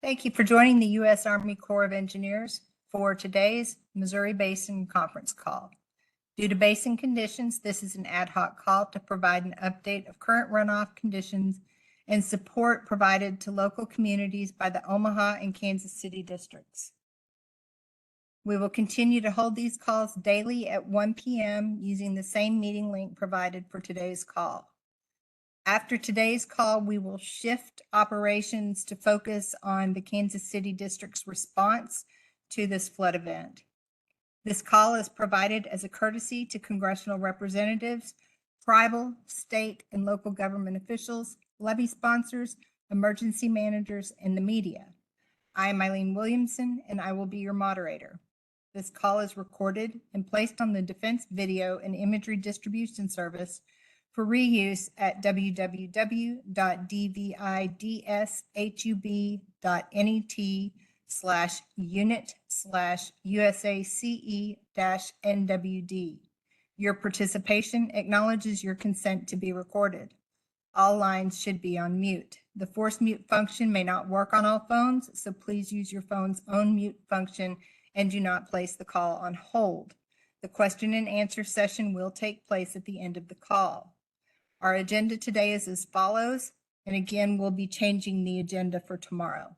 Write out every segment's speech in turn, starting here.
Thank you for joining the U.S. Army Corps of Engineers for today's Missouri Basin conference call. Due to basin conditions, this is an ad hoc call to provide an update of current runoff conditions and support provided to local communities by the Omaha and Kansas City districts. We will continue to hold these calls daily at 1 p.m. using the same meeting link provided for today's call. After today's call, we will shift operations to focus on the Kansas City District's response to this flood event. This call is provided as a courtesy to congressional representatives, tribal, state, and local government officials, levee sponsors, emergency managers, and the media. I am Eileen Williamson, and I will be your moderator. This call is recorded and placed on the Defense Video and Imagery Distribution Service for reuse at www.dvid.net/unit/USACE-NWD. Your participation acknowledges your consent to be recorded. All lines should be on mute. The force mute function may not work on all phones, so please use your phone's own mute function and do not place the call on hold. The question and answer session will take place at the end of the call. Our agenda today is as follows, and again, we'll be changing the agenda for tomorrow.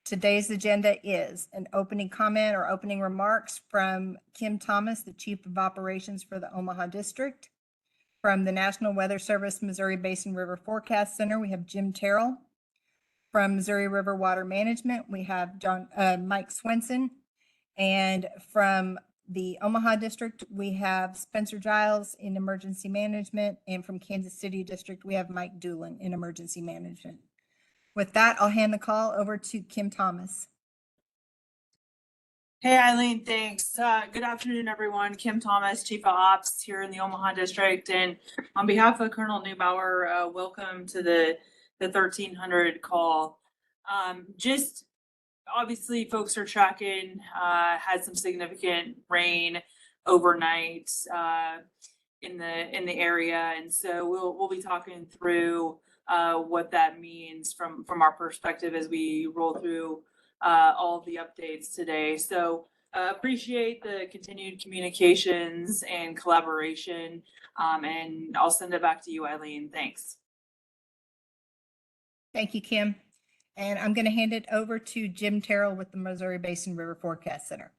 Today's agenda is an opening comment or opening remarks from Kim Thomas, the Chief of Operations for the Omaha District. From the National Weather Service Missouri Basin River Forecast Center, we have Jim Terrell. From Missouri River Water Management, we have Mike Swenson. And from the Omaha District, we have Spencer Giles in Emergency Management. And from Kansas City District, we have Mike Doolin in Emergency Management. With that, I'll hand the call over to Kim Thomas. Hey, Eileen, thanks. Good afternoon, everyone. Kim Thomas, Chief of Ops here in the Omaha District. And on behalf of Colonel Neubauer, welcome to the 1300 call. Just obviously, folks are tracking, had some significant rain overnight in the area. And so we'll be talking through what that means from our perspective as we roll through all of the updates today. So appreciate the continued communications and collaboration, and I'll send it back to you, Eileen. Thanks. Thank you, Kim. And I'm going to hand it over to Jim Terrell with the Missouri Basin River Forecast Center.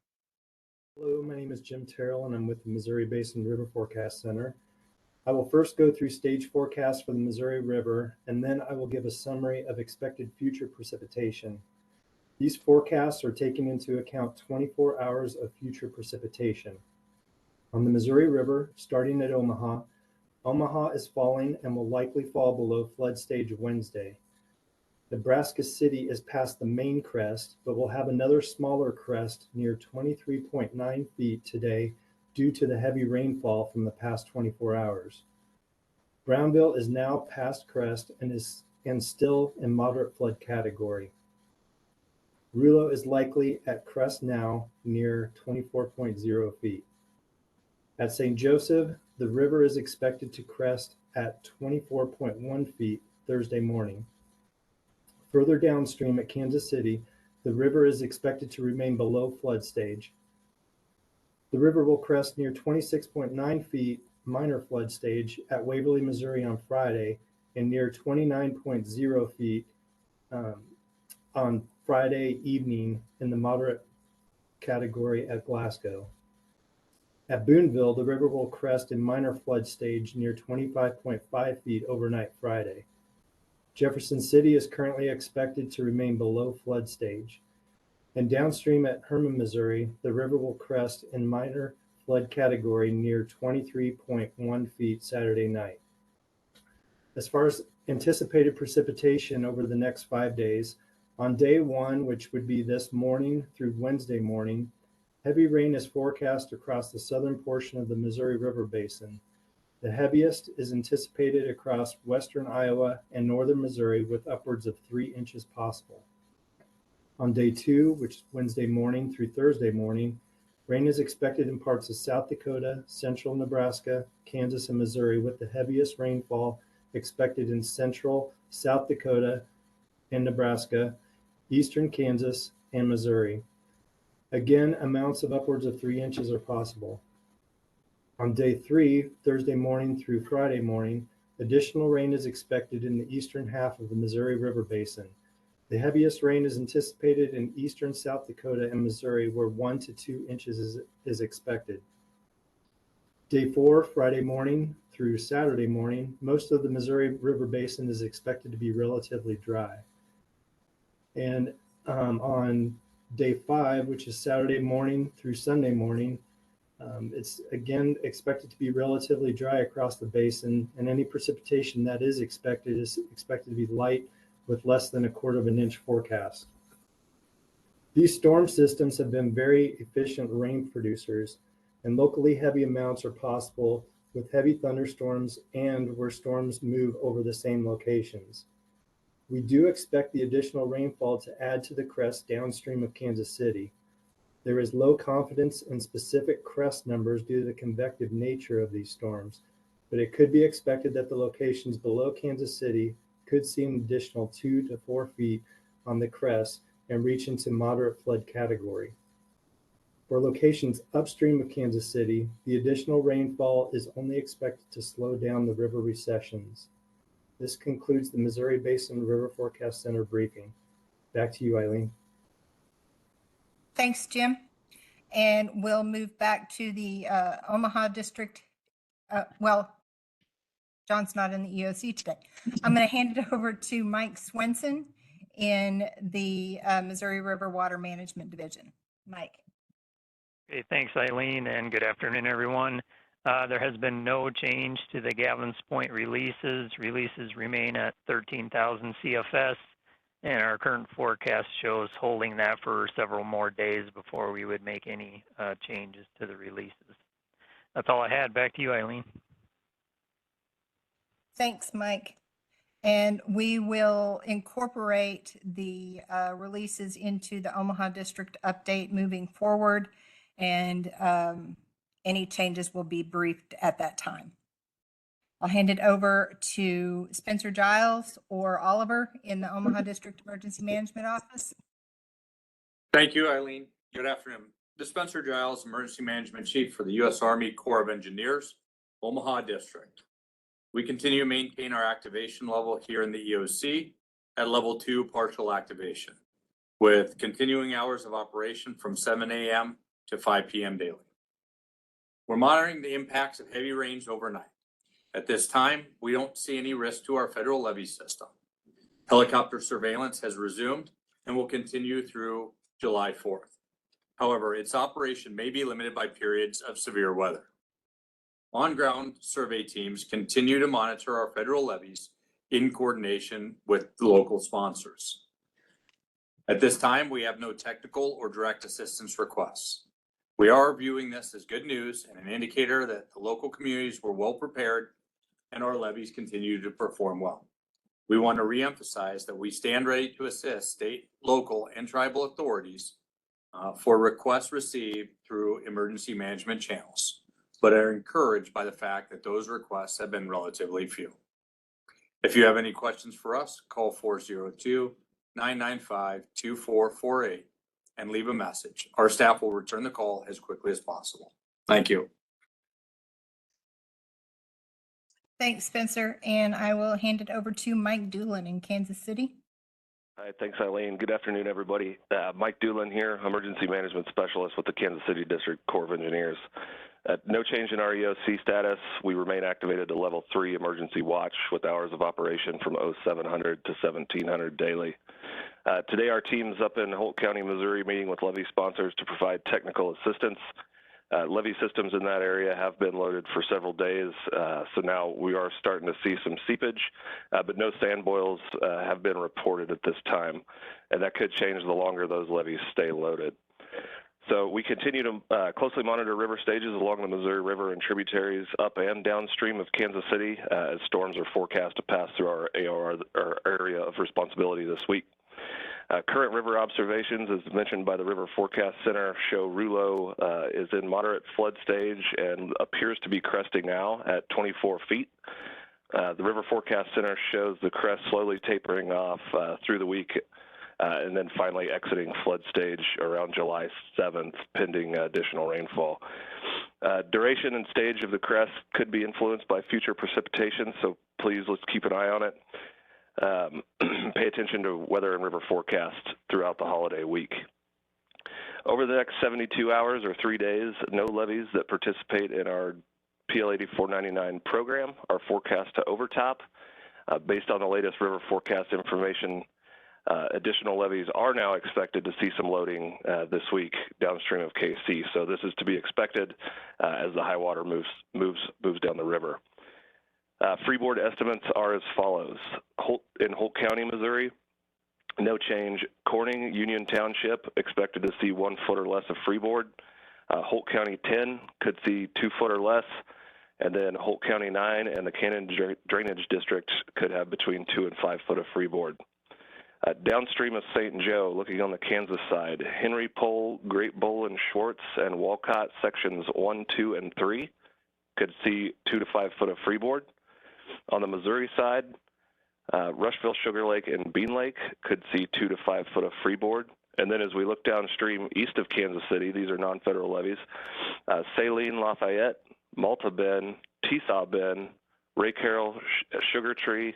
Hello, my name is Jim Terrell, and I'm with the Missouri Basin River Forecast Center. I will first go through stage forecasts for the Missouri River, and then I will give a summary of expected future precipitation. These forecasts are taking into account 24 hours of future precipitation. On the Missouri River, starting at Omaha, Omaha is falling and will likely fall below flood stage Wednesday. Nebraska City is past the main crest, but will have another smaller crest near 23.9 feet today due to the heavy rainfall from the past 24 hours. Brownville is now past crest and still in moderate flood category. Rulo is likely at crest now near 24.0 feet. At St. Joseph, the river is expected to crest at 24.1 feet Thursday morning. Further downstream at Kansas City, the river is expected to remain below flood stage. The river will crest near 26.9 feet minor flood stage at Waverly, Missouri on Friday, and near 29.0 feet on Friday evening in the moderate category at Glasgow. At Boonville, the river will crest in minor flood stage near 25.5 feet overnight Friday. Jefferson City is currently expected to remain below flood stage. And downstream at Hermann, Missouri, the river will crest in minor flood category near 23.1 feet Saturday night. As far as anticipated precipitation over the next 5 days, on day one, which would be this morning through Wednesday morning, heavy rain is forecast across the southern portion of the Missouri River Basin. The heaviest is anticipated across western Iowa and northern Missouri with upwards of 3 inches possible. On day two, which is Wednesday morning through Thursday morning, rain is expected in parts of South Dakota, central Nebraska, Kansas, and Missouri, with the heaviest rainfall expected in central South Dakota and Nebraska, eastern Kansas, and Missouri. Again, amounts of upwards of 3 inches are possible. On day 3, Thursday morning through Friday morning, additional rain is expected in the eastern half of the Missouri River Basin. The heaviest rain is anticipated in eastern South Dakota and Missouri, where 1 to 2 inches is expected. Day 4, Friday morning through Saturday morning, most of the Missouri River Basin is expected to be relatively dry. And on day 5, which is Saturday morning through Sunday morning, it's again expected to be relatively dry across the basin, and any precipitation that is expected to be light with less than 1/4 inch forecast. These storm systems have been very efficient rain producers, and locally heavy amounts are possible with heavy thunderstorms and where storms move over the same locations. We do expect the additional rainfall to add to the crest downstream of Kansas City. There is low confidence in specific crest numbers due to the convective nature of these storms, but it could be expected that the locations below Kansas City could see an additional 2 to 4 feet on the crest and reach into moderate flood category. For locations upstream of Kansas City, the additional rainfall is only expected to slow down the river recessions. This concludes the Missouri Basin River Forecast Center briefing. Back to you, Eileen. Thanks, Jim. And we'll move back to the Omaha District. Well, John's not in the EOC today. I'm going to hand it over to Mike Swenson in the Missouri River Water Management Division. Mike. Okay, thanks, Eileen, and good afternoon, everyone. There has been no change to the Gavins Point releases. Releases remain at 13,000 CFS, and our current forecast shows holding that for several more days before we would make any changes to the releases. That's all I had. Back to you, Eileen. Thanks, Mike. And we will incorporate the releases into the Omaha District update moving forward, and any changes will be briefed at that time. I'll hand it over to Spencer Giles or Oliver in the Omaha District Emergency Management Office. Thank you, Eileen. Good afternoon. This is Spencer Giles, Emergency Management Chief for the U.S. Army Corps of Engineers, Omaha District. We continue to maintain our activation level here in the EOC at level 2 partial activation, with continuing hours of operation from 7 a.m. to 5 p.m. daily. We're monitoring the impacts of heavy rains overnight. At this time, we don't see any risk to our federal levee system. Helicopter surveillance has resumed and will continue through July 4th. However, its operation may be limited by periods of severe weather. On-ground survey teams continue to monitor our federal levees in coordination with the local sponsors. At this time, we have no technical or direct assistance requests. We are viewing this as good news and an indicator that the local communities were well prepared and our levees continue to perform well. We want to reemphasize that we stand ready to assist state, local, and tribal authorities for requests received through emergency management channels, but are encouraged by the fact that those requests have been relatively few. If you have any questions for us, call 402-995-2448 and leave a message. Our staff will return the call as quickly as possible. Thank you. Thanks, Spencer. And I will hand it over to Mike Doolin in Kansas City. Hi, thanks, Eileen. Good afternoon, everybody. Mike Doolin here, Emergency Management Specialist with the Kansas City District Corps of Engineers. No change in our EOC status. We remain activated to level 3 emergency watch with hours of operation from 0700 to 1700 daily. Today, our team's up in Holt County, Missouri, meeting with levee sponsors to provide technical assistance. Levee systems in that area have been loaded for several days, so now we are starting to see some seepage, but no sand boils have been reported at this time, and that could change the longer those levees stay loaded. So we continue to closely monitor river stages along the Missouri River and tributaries up and downstream of Kansas City as storms are forecast to pass through our AOR, our area of responsibility, this week. Current river observations, as mentioned by the River Forecast Center, show Rulo is in moderate flood stage and appears to be cresting now at 24 feet. The River Forecast Center shows the crest slowly tapering off through the week and then finally exiting flood stage around July 7th, pending additional rainfall. Duration and stage of the crest could be influenced by future precipitation, so please let's keep an eye on it. Pay attention to weather and river forecasts throughout the holiday week. Over the next 72 hours or 3 days, no levees that participate in our PL 8499 program are forecast to overtop. Based on the latest river forecast information, additional levees are now expected to see some loading this week downstream of KC. So this is to be expected as the high water moves down the river. Freeboard estimates are as follows. In Holt County, Missouri, no change. Corning, Union Township, expected to see 1 foot or less of freeboard. Holt County 10 could see 2 foot or less. And then Holt County 9 and the Cannon Drainage District could have between 2 and 5 foot of freeboard. Downstream of St. Joe, looking on the Kansas side, Henry Pole, Great Bull and Schwartz, and Walcott sections 1, 2, and 3 could see 2 to 5 foot of freeboard. On the Missouri side, Rushville, Sugar Lake, and Bean Lake could see 2 to 5 foot of freeboard. And then as we look downstream east of Kansas City, these are non-federal levees, Saline, Lafayette, Malta Bend, Teesaw Bend, Ray Carroll, Sugar Tree,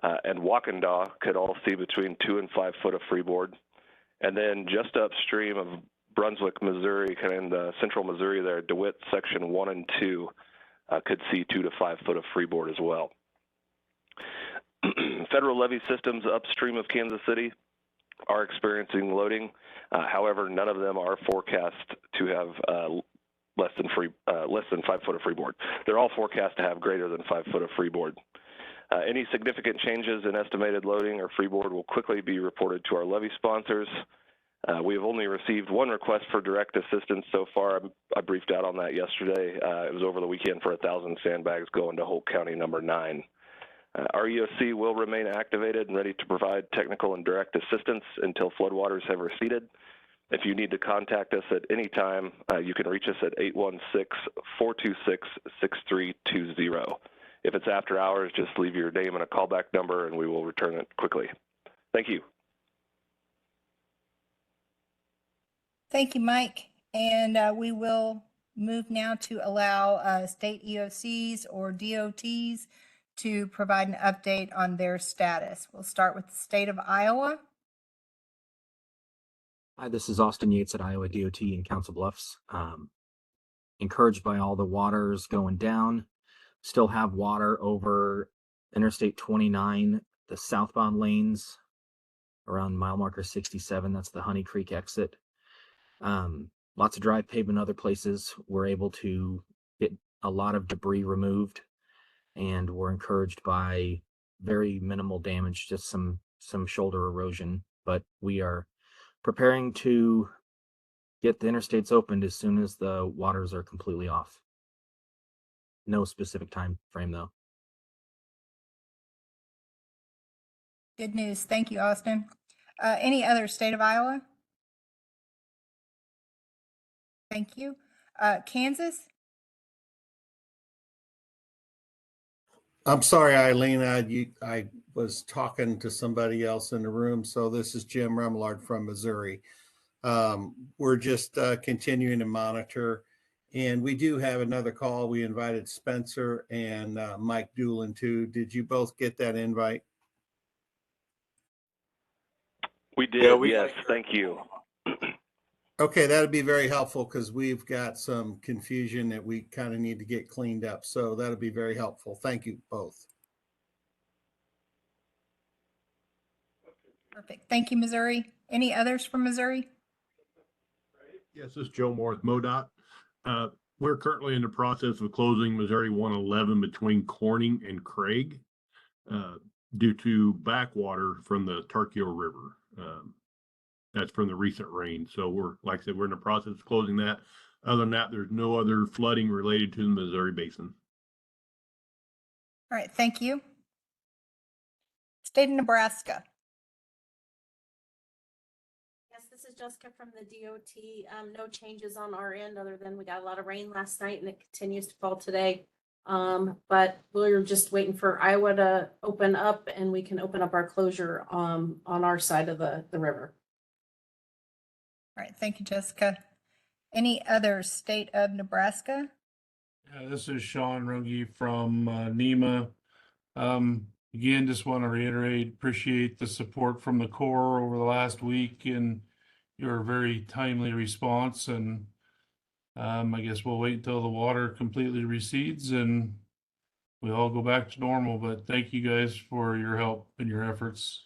and Wakanda could all see between 2 and 5 foot of freeboard. And then just upstream of Brunswick, Missouri, kind of in the central Missouri there, DeWitt section 1 and 2 could see 2 to 5 foot of freeboard as well. Federal levee systems upstream of Kansas City are experiencing loading. However, none of them are forecast to have less than 5 foot of freeboard. They're all forecast to have greater than 5 foot of freeboard. Any significant changes in estimated loading or freeboard will quickly be reported to our levee sponsors. We have only received 1 request for direct assistance so far. I briefed out on that yesterday. It was over the weekend for 1,000 sandbags going to Holt County number 9. Our EOC will remain activated and ready to provide technical and direct assistance until floodwaters have receded. If you need to contact us at any time, you can reach us at 816-426-6320. If it's after hours, just leave your name and a callback number and we will return it quickly. Thank you. Thank you, Mike. And we will move now to allow state EOCs or DOTs to provide an update on their status. We'll start with the state of Iowa. Hi, this is Austin Yates at Iowa DOT in Council Bluffs. Encouraged by all the waters going down. Still have water over Interstate 29, the southbound lanes around mile marker 67. That's the Honey Creek exit. Lots of dry pavement other places. We're able to get a lot of debris removed, and we're encouraged by very minimal damage, just some shoulder erosion. But we are preparing to get the interstates opened as soon as the waters are completely off. No specific time frame, though. Good news. Thank you, Austin. Any other state of Iowa? Thank you. Kansas? I'm sorry, Eileen. I was talking to somebody else in the room. So this is Jim Remillard from Missouri. We're just continuing to monitor. And we do have another call. We invited Spencer and Mike Doolin too. Did you both get that invite? We did, yes, thank you. Okay, that'd be very helpful because we've got some confusion that we kind of need to get cleaned up. So that'd be very helpful. Thank you both. Perfect. Thank you, Missouri. Any others from Missouri? Yes, this is Joe Moore with MoDOT. We're currently in the process of closing Missouri 111 between Corning and Craig due to backwater from the Tarkio River. That's from the recent rain. So like I said, we're in the process of closing that. Other than that, there's no other flooding related to the Missouri Basin. All right, thank you. State of Nebraska. Yes, this is Jessica from the DOT. No changes on our end other than we got a lot of rain last night and it continues to fall today. But we're just waiting for Iowa to open up and we can open up our closure, on our side of the river. All right, thank you, Jessica. Any other state of Nebraska? This is Sean Runge from NEMA. Again, just want to reiterate, appreciate the support from the Corps over the last week and your very timely response. And I guess we'll wait until the water completely recedes and we all go back to normal. But thank you guys for your help and your efforts.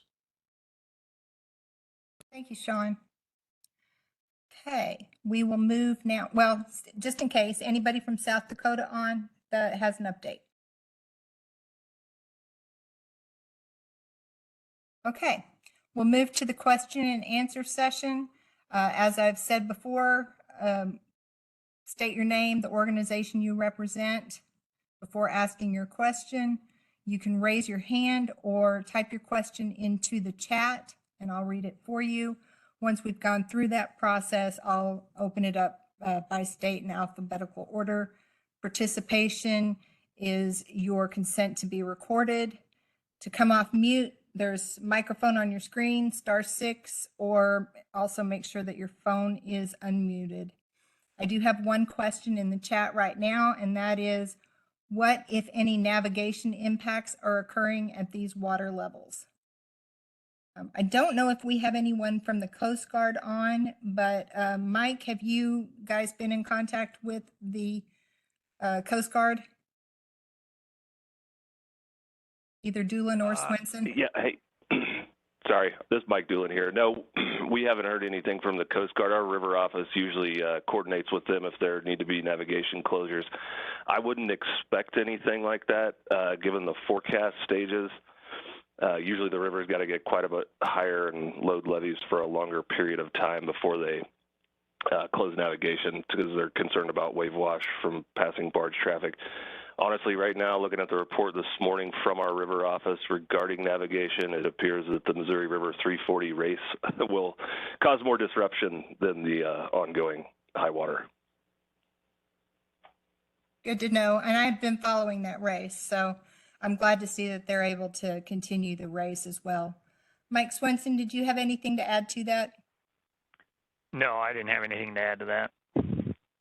Thank you, Sean. Okay, we will move now. Well, just in case, anybody from South Dakota on that has an update? Okay, we'll move to the question and answer session. As I've said before, state your name, the organization you represent before asking your question. You can raise your hand or type your question into the chat and I'll read it for you. Once we've gone through that process, I'll open it up by state in alphabetical order. Participation is your consent to be recorded. To come off mute, there's microphone on your screen, *6, or also make sure that your phone is unmuted. I do have one question in the chat right now, and that is, what, if any, navigation impacts are occurring at these water levels? I don't know if we have anyone from the Coast Guard on, but Mike, have you guys been in contact with the Coast Guard? Either Doolin or Swenson? Yeah, hey, sorry, this is Mike Doolin here. No, we haven't heard anything from the Coast Guard. Our river office usually coordinates with them if there need to be navigation closures. I wouldn't expect anything like that, given the forecast stages. Usually the river's got to get quite a bit higher and load levees for a longer period of time before they close navigation because they're concerned about wave wash from passing barge traffic. Honestly, right now, looking at the report this morning from our river office regarding navigation, it appears that the Missouri River 340 race will cause more disruption than the ongoing high water. Good to know. And I've been following that race, so I'm glad to see that they're able to continue the race as well. Mike Swenson, did you have anything to add to that? No, I didn't have anything to add to that.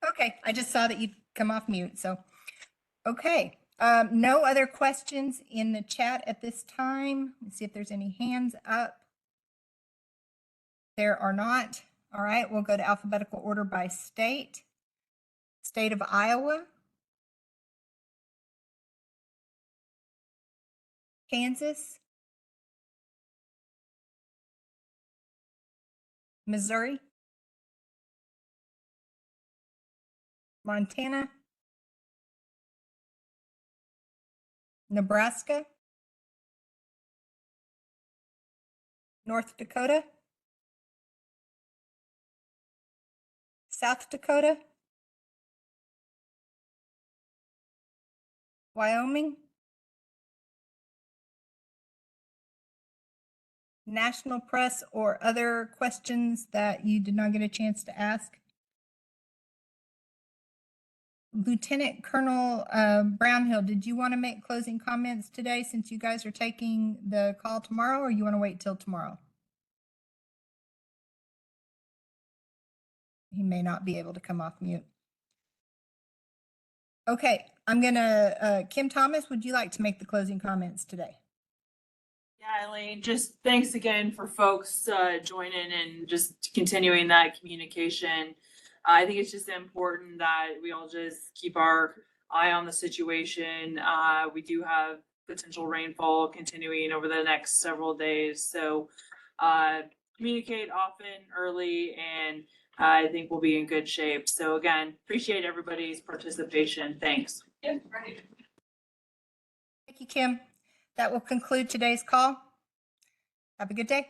Okay, I just saw that you'd come off mute, so. Okay, no other questions in the chat at this time. Let's see if there's any hands up. There are not. All right, we'll go to alphabetical order by state. State of Iowa. Kansas. Missouri. Montana. Nebraska. North Dakota. South Dakota. Wyoming. National press or other questions that you did not get a chance to ask? Lieutenant Colonel Brownhill, did you want to make closing comments today since you guys are taking the call tomorrow, or you want to wait till tomorrow? He may not be able to come off mute. Okay, I'm gonna, Kim Thomas, would you like to make the closing comments today? Yeah, Eileen, just thanks again for folks joining and just continuing that communication. I think it's just important that we all just keep our eye on the situation. We do have potential rainfall continuing over the next several days. So communicate often, early, and I think we'll be in good shape. So again, appreciate everybody's participation. Thanks. Thank you, Kim. That will conclude today's call. Have a good day.